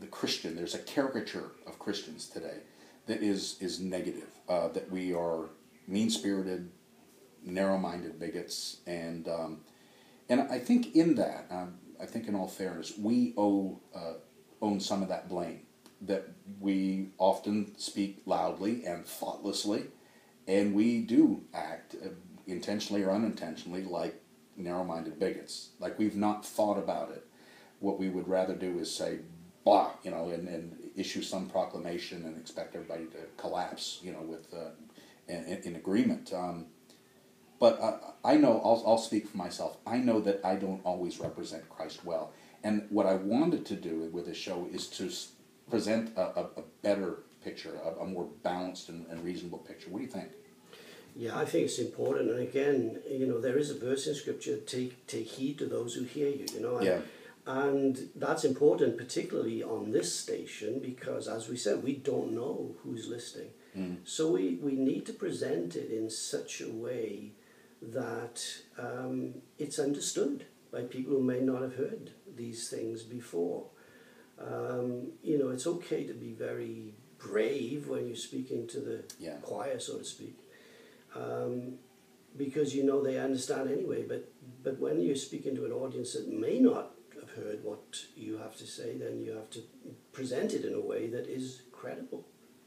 Christian, there's a caricature of Christians today that is negative, that we are mean-spirited, narrow-minded bigots, and I think in that, I think in all fairness, we own some of that blame. That we often speak loudly and thoughtlessly, and we do act intentionally or unintentionally like narrow-minded bigots. Like we've not thought about it. What we would rather do is say, blah, and issue some proclamation and expect everybody to collapse, with in agreement. But I know, I'll speak for myself, I know that I don't always represent Christ well. And what I wanted to do with this show is to present a better picture, a more balanced and reasonable picture. What do you think? Yeah, I think it's important. And again, there is a verse in Scripture, take heed to those who hear you, Yeah. And that's important, particularly on this station, because as we said, we don't know who's listening. So we need to present it in such a way that it's understood by people who may not have heard these things before. It's okay to be very brave when you're speaking to the choir, so to speak, because they understand anyway. But when you're speaking to an audience that may not have heard what you have to say, then you have to present it in a way that is credible.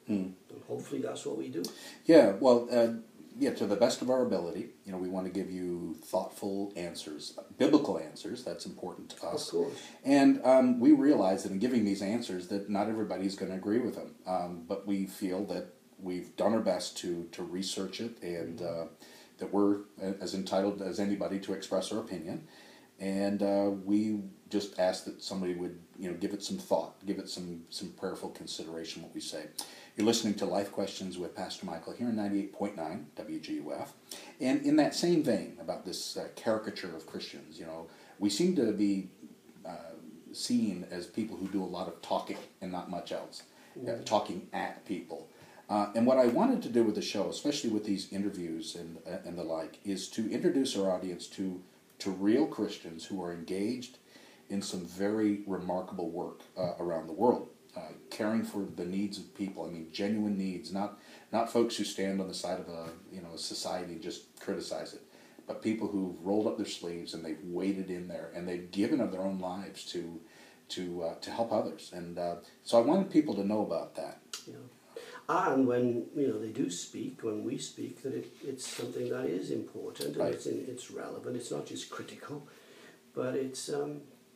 And hopefully that's what we do. Yeah, well, to the best of our ability, we want to give you thoughtful answers, biblical answers. That's important to us. Of course. And we realize that in giving these answers that not everybody's going to agree with them. But we feel that we've done our best to research it, and that we're as entitled as anybody to express our opinion. And we just ask that somebody would, give it some thought, give it some prayerful consideration, what we say. You're listening to Life Questions with Pastor Michael here in 98.9 WGUF. And in that same vein about this caricature of Christians, we seem to be seen as people who do a lot of talking and not much else, talking at people. And what I wanted to do with the show, especially with these interviews and the like, is to introduce our audience to real Christians who are engaged in some very remarkable work around the world. Caring for the needs of people. I mean, genuine needs, not folks who stand on the side of a society and just criticize it, but people who've rolled up their sleeves and they've waded in there and they've given of their own lives to help others. And so I wanted people to know about that. Yeah. And when they do speak, when we speak, that it's something that is important, and Right. it's relevant. It's not just critical, but it's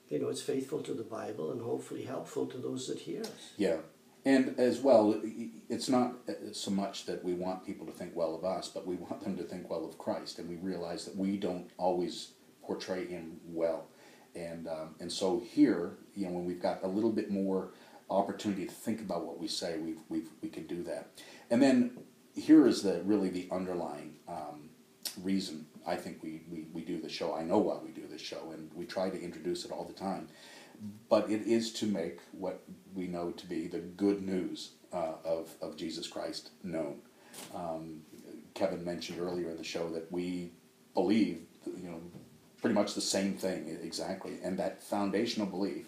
it's faithful to the Bible and hopefully helpful to those that hear us. Yeah. And as well, it's not so much that we want people to think well of us, but we want them to think well of Christ. And we realize that we don't always portray him well. And so here, when we've got a little bit more opportunity to think about what we say, we can do that. And then here is really the underlying reason I think we do the show. I know why we do the show, and we try to introduce it all the time. But it is to make what we know to be the good news of Jesus Christ known. Kevin mentioned earlier in the show that we believe, pretty much the same thing exactly, and that foundational belief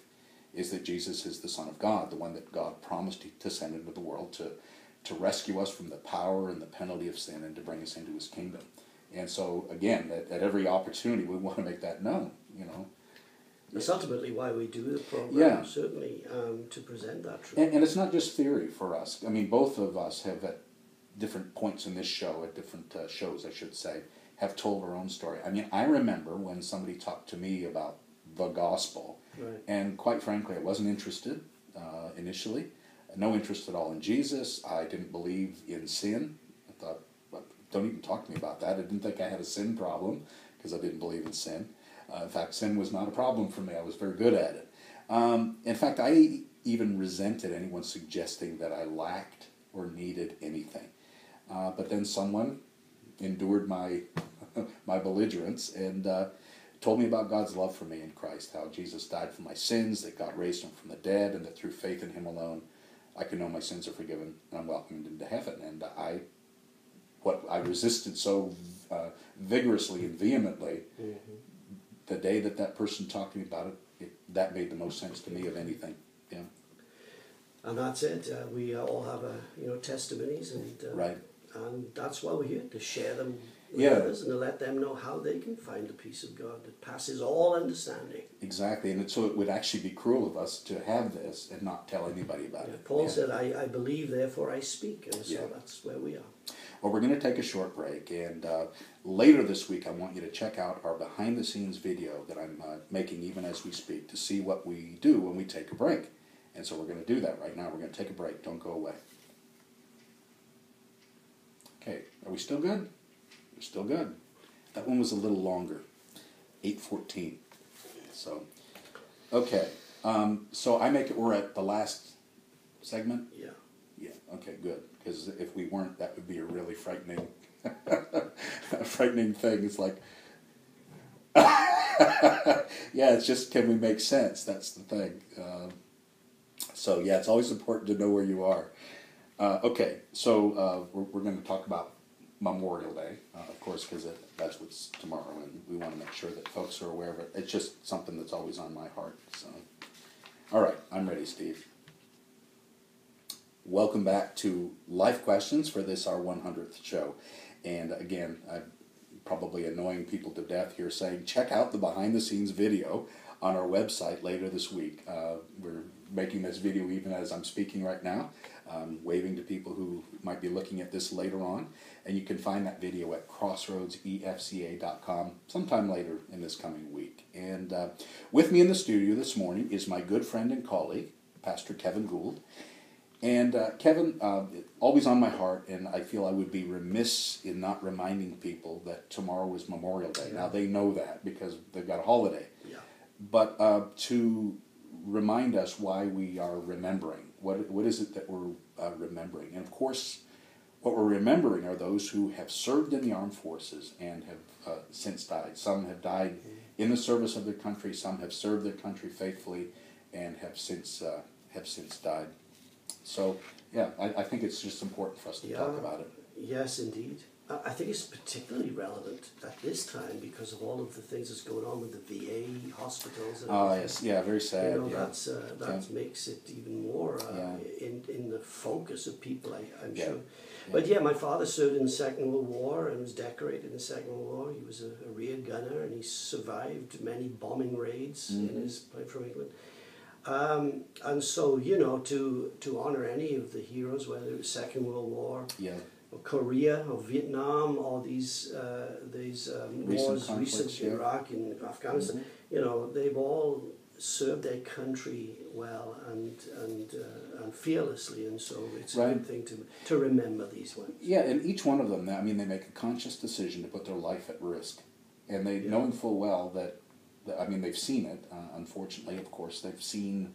is that Jesus is the Son of God, the one that God promised to send into the world to rescue us from the power and the penalty of sin and to bring us into his kingdom. And so, again, at every opportunity, we want to make that known, That's ultimately why we do the program, certainly, to present that truth. And it's not just theory for us. I mean, both of us have, at different points in this show, at different shows, I should say, have told our own story. I mean, I remember when somebody talked to me about the gospel, Right. and quite frankly, I wasn't interested initially. No interest at all in Jesus. I didn't believe in sin. I thought, well, don't even talk to me about that. I didn't think I had a sin problem because I didn't believe in sin. In fact, sin was not a problem for me. I was very good at it. In fact, I even resented anyone suggesting that I lacked or needed anything. But then someone endured my my belligerence, and told me about God's love for me in Christ, how Jesus died for my sins, that God raised him from the dead, and that through faith in him alone, I can know my sins are forgiven, and I'm welcomed into heaven. And what I resisted so vigorously and vehemently, the day that person talked to me about it, that made the most sense to me of anything. Yeah. And that's it. We all have testimonies, and Right. and that's why we're here, to share them with Yeah. others and to let them know how they can find the peace of God that passes all understanding. Exactly, and so it would actually be cruel of us to have this and not tell anybody about it. Paul said, I believe, therefore I speak, and so Yeah. that's where we are. Well, we're going to take a short break, and later this week I want you to check out our behind-the-scenes video that I'm making even as we speak to see what we do when we take a break. And so we're going to do that right now. We're going to take a break. Don't go away. Okay, are we still good? We're still good. That one was a little longer, 8:14. So, okay. So we're at the last segment? Yeah. Yeah, okay, good. Because if we weren't, that would be a really frightening, frightening thing. It's like, yeah, it's just, can we make sense? That's the thing. So, yeah, it's always important to know where you are. Okay, so we're going to talk about Memorial Day, of course, because that's what's tomorrow, and we want to make sure that folks are aware of it. It's just something that's always on my heart. So, all right, I'm ready, Steve. Welcome back to Life Questions for this, our 100th show. And again, I'm probably annoying people to death here saying, check out the behind-the-scenes video on our website later this week. We're making this video even as I'm speaking right now, waving to people who might be looking at this later on. And you can find that video at crossroadsefca.com sometime later in this coming week. And with me in the studio this morning is my good friend and colleague, Pastor Kevin Gould. And Kevin, always on my heart, and I feel I would be remiss in not reminding people that tomorrow is Memorial Day. Now, they know that because they've got a holiday. Yeah. But to remind us why we are remembering, what is it that we're remembering? And of course, what we're remembering are those who have served in the armed forces and have since died. Some have died in the service of their country, some have served their country faithfully and have since died. So, yeah, I think it's just important for us to talk about it. Yes, indeed. I think it's particularly relevant at this time because of all of the things that's going on with the VA hospitals. And Yes, yeah, very sad. You know, that makes it even more in the focus of people, I'm sure. Yeah. But yeah, my father served in the Second World War and was decorated in the Second World War. He was a rear gunner and he survived many bombing raids in his life from England. And so, you know, to honor any of the heroes, whether it was Second World War, or Korea, or Vietnam, or these wars, recent Iraq and Afghanistan, you know, they've all served their country well and fearlessly, and so it's a good thing to remember these ones. Yeah, and each one of them, I mean, they make a conscious decision to put their life at risk, and they knowing full well that. I mean, they've seen it, unfortunately, of course. They've seen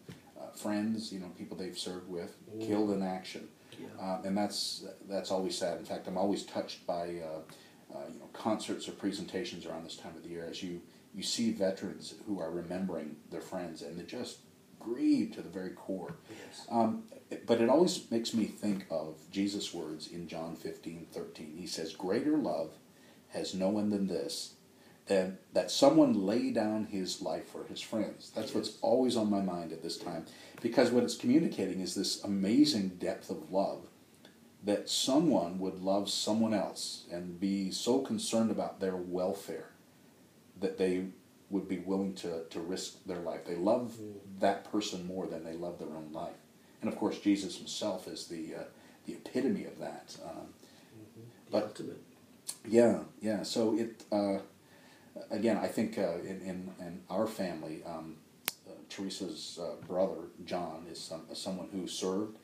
friends, you know, people they've served with, killed in action. Yeah. And that's always sad. In fact, I'm always touched by, you know, concerts or presentations around this time of the year as you see veterans who are remembering their friends, and they just grieve to the very core. Yes. But it always makes me think of Jesus' words in John 15:13. He says, "Greater love has no one than this, and that someone lay down his life for his friends." That's what's always on my mind at this time, because what it's communicating is this amazing depth of love, that someone would love someone else and be so concerned about their welfare that they would be willing to risk their life. They love that person more than they love their own life. And of course, Jesus himself is the epitome of that. The ultimate. Yeah. So it... Again, I think in our family, Teresa's brother, John, is someone who served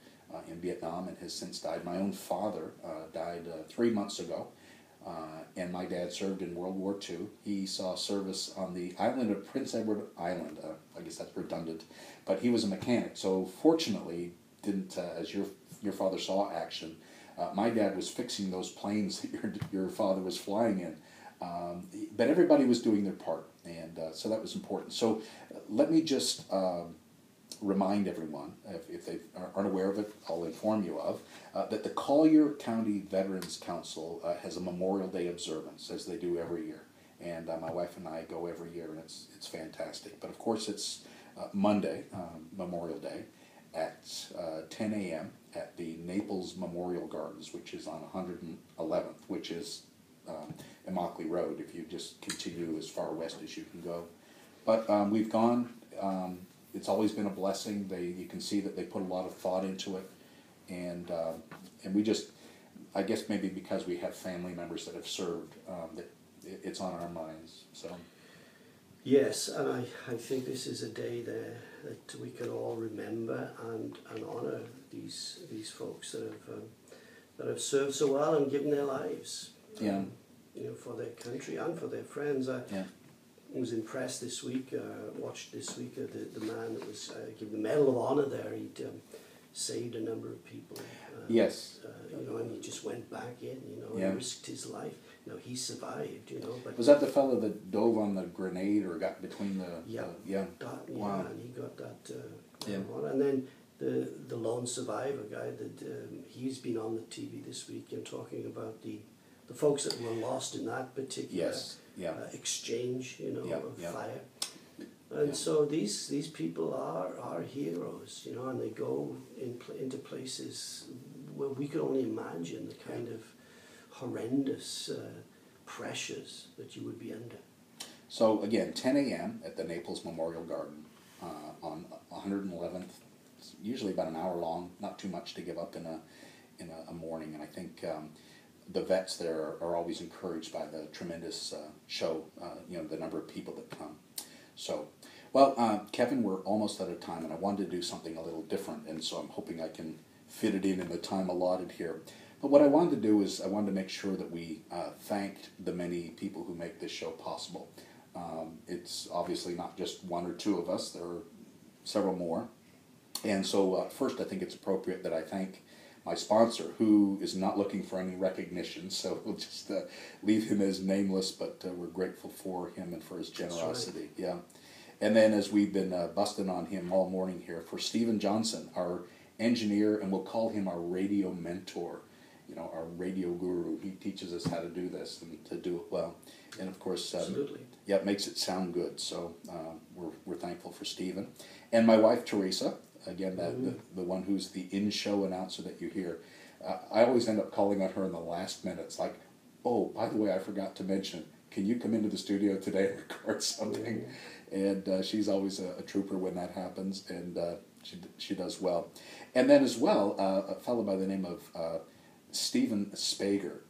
in Vietnam and has since died. My own father died 3 months ago, and my dad served in World War II. He saw service on the island of Prince Edward Island. I guess that's redundant, but he was a mechanic. So fortunately, didn't as your father saw action. My dad was fixing those planes that your father was flying in. But everybody was doing their part, and so that was important. So let me just remind everyone, if they aren't aware of it, I'll inform you of, that the Collier County Veterans Council has a Memorial Day observance, as they do every year. And my wife and I go every year, and it's fantastic. But of course, it's Monday, Memorial Day, at 10 a.m. at the Naples Memorial Gardens, which is on 111th, which is Immokalee Road, if you just continue as far west as you can go. But we've gone. It's always been a blessing. You can see that they put a lot of thought into it, and we just, I guess maybe because we have family members that have served, that it's on our minds. So. Yes, and I think this is a day that we can all remember and honour these folks that have served so well and given their lives. Yeah. For their country and for their friends. Yeah. I was impressed this week, watched this week, the man that was given the Medal of Honor there. He'd saved a number of people. Yes. And he just went back in, Yeah. and risked his life. He survived, But was that the fellow that dove on the grenade or got between the... Yeah. Wow. And he got that Yeah. honor. And then the lone survivor guy, that he's been on the TV this week and talking about the folks that were lost in that particular Yes. Yeah. exchange, of Yeah. fire. And so these people are heroes, and they go into places where we could only imagine the kind of horrendous pressures that you would be under. So again, 10 a.m. at the Naples Memorial Garden on 111th. It's usually about an hour long, not too much to give up in a morning. And I think the vets there are always encouraged by the tremendous show, the number of people that come. So, well, Kevin, we're almost out of time, and I wanted to do something a little different, and so I'm hoping I can fit it in the time allotted here. But what I wanted to do is I wanted to make sure that we thanked the many people who make this show possible. It's obviously not just one or two of us. There are several more. And so first I think it's appropriate that I thank my sponsor, who is not looking for any recognition, so we'll just leave him as nameless, but we're grateful for him and for his generosity. Right. Yeah. And then as we've been busting on him all morning here, for Stephen Johnson, our engineer, and we'll call him our radio mentor, our radio guru. He teaches us how to do this and to do it well. And of course, absolutely. Yeah, it makes it sound good. So we're thankful for Stephen. And my wife, Teresa, again, the one who's the in-show announcer that you hear. I always end up calling on her in the last minute. It's like, oh, by the way, I forgot to mention, can you come into the studio today and record something? And she's always a trooper when that happens, and she does well. And then as well, a fellow by the name of Stephen Spager.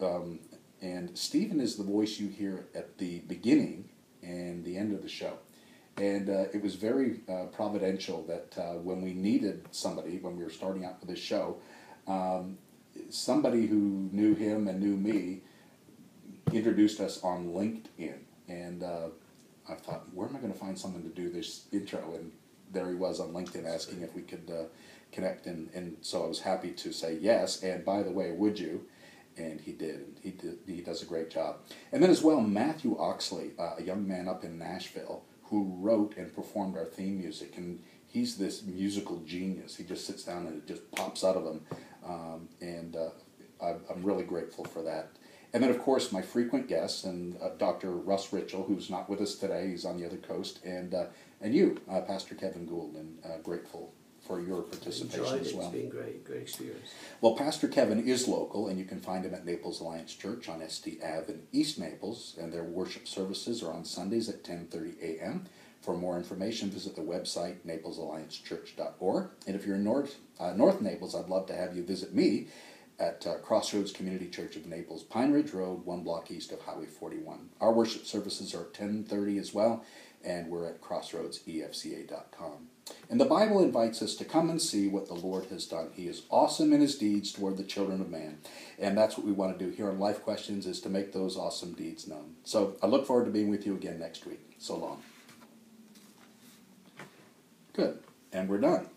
And Stephen is the voice you hear at the beginning and the end of the show. And it was very providential that when we needed somebody, when we were starting out with this show, somebody who knew him and knew me introduced us on LinkedIn. And I thought, where am I going to find someone to do this intro? And there he was on LinkedIn asking if we could connect. And so I was happy to say yes. And by the way, would you? And he did. He does a great job. And then as well, Matthew Oxley, a young man up in Nashville, who wrote and performed our theme music, and he's this musical genius. He just sits down and it just pops out of him, and I'm really grateful for that. And then, of course, my frequent guests, and Dr. Russ Ritchell, who's not with us today, he's on the other coast, and you, Pastor Kevin Gould, and grateful for your participation as well. It's been great experience. Well, Pastor Kevin is local, and you can find him at Naples Alliance Church on St. Ave in East Naples, and their worship services are on Sundays at 10:30 a.m. For more information, visit the website naplesalliancechurch.org. And if you're in North Naples, I'd love to have you visit me at Crossroads Community Church of Naples, Pine Ridge Road, 1 block east of Highway 41. Our worship services are at 10:30 as well, and we're at crossroadsefca.com. And the Bible invites us to come and see what the Lord has done. He is awesome in his deeds toward the children of man. And that's what we want to do here on Life Questions, is to make those awesome deeds known. So I look forward to being with you again next week. So long. Good. And we're done.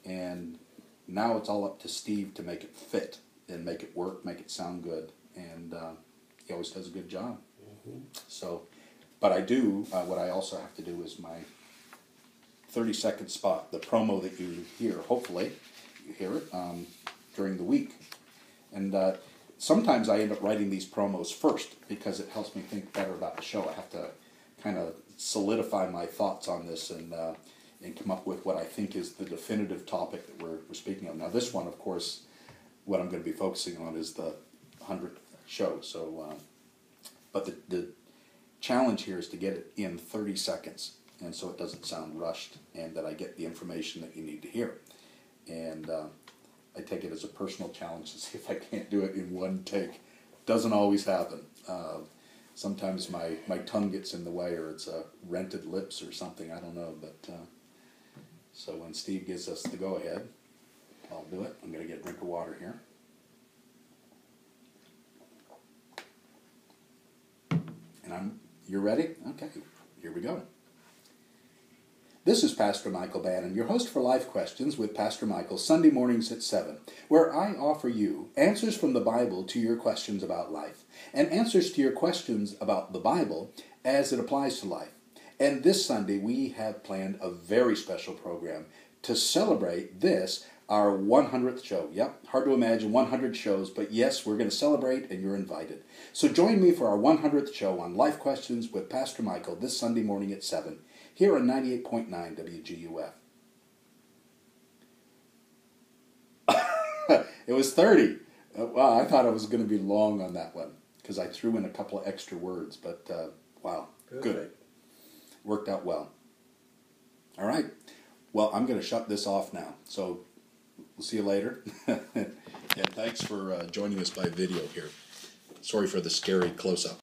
And now it's all up to Steve to make it fit and make it work, make it sound good. And he always does a good job. So, but I do, what I also have to do is my 30-second spot, the promo that you hear, hopefully you hear it during the week. And sometimes I end up writing these promos first because it helps me think better about the show. I have to kind of solidify my thoughts on this and come up with what I think is the definitive topic that we're speaking of. Now this one, of course, what I'm going to be focusing on is the 100th show. So, but the challenge here is to get it in 30 seconds, and so it doesn't sound rushed, and that I get the information that you need to hear. And I take it as a personal challenge to see if I can't do it in one take. Doesn't always happen. Sometimes my tongue gets in the way, or it's rented lips or something, I don't know. But so when Steve gives us the go-ahead, I'll do it. I'm going to get a drink of water here. And you're ready? Okay, here we go. This is Pastor Michael Bannon, your host for Life Questions with Pastor Michael, Sunday mornings at 7, where I offer you answers from the Bible to your questions about life, and answers to your questions about the Bible as it applies to life. And this Sunday, we have planned a very special program to celebrate this, our 100th show. Yep, hard to imagine 100 shows, but yes, we're going to celebrate, and you're invited. So join me for our 100th show on Life Questions with Pastor Michael this Sunday morning at 7, here on 98.9 WGUF. It was 30. Wow, I thought I was going to be long on that one, because I threw in a couple of extra words, but wow, good. Worked out well. All right. Well, I'm going to shut this off now. So we'll see you later. And thanks for joining us by video here. Sorry for the scary close-up.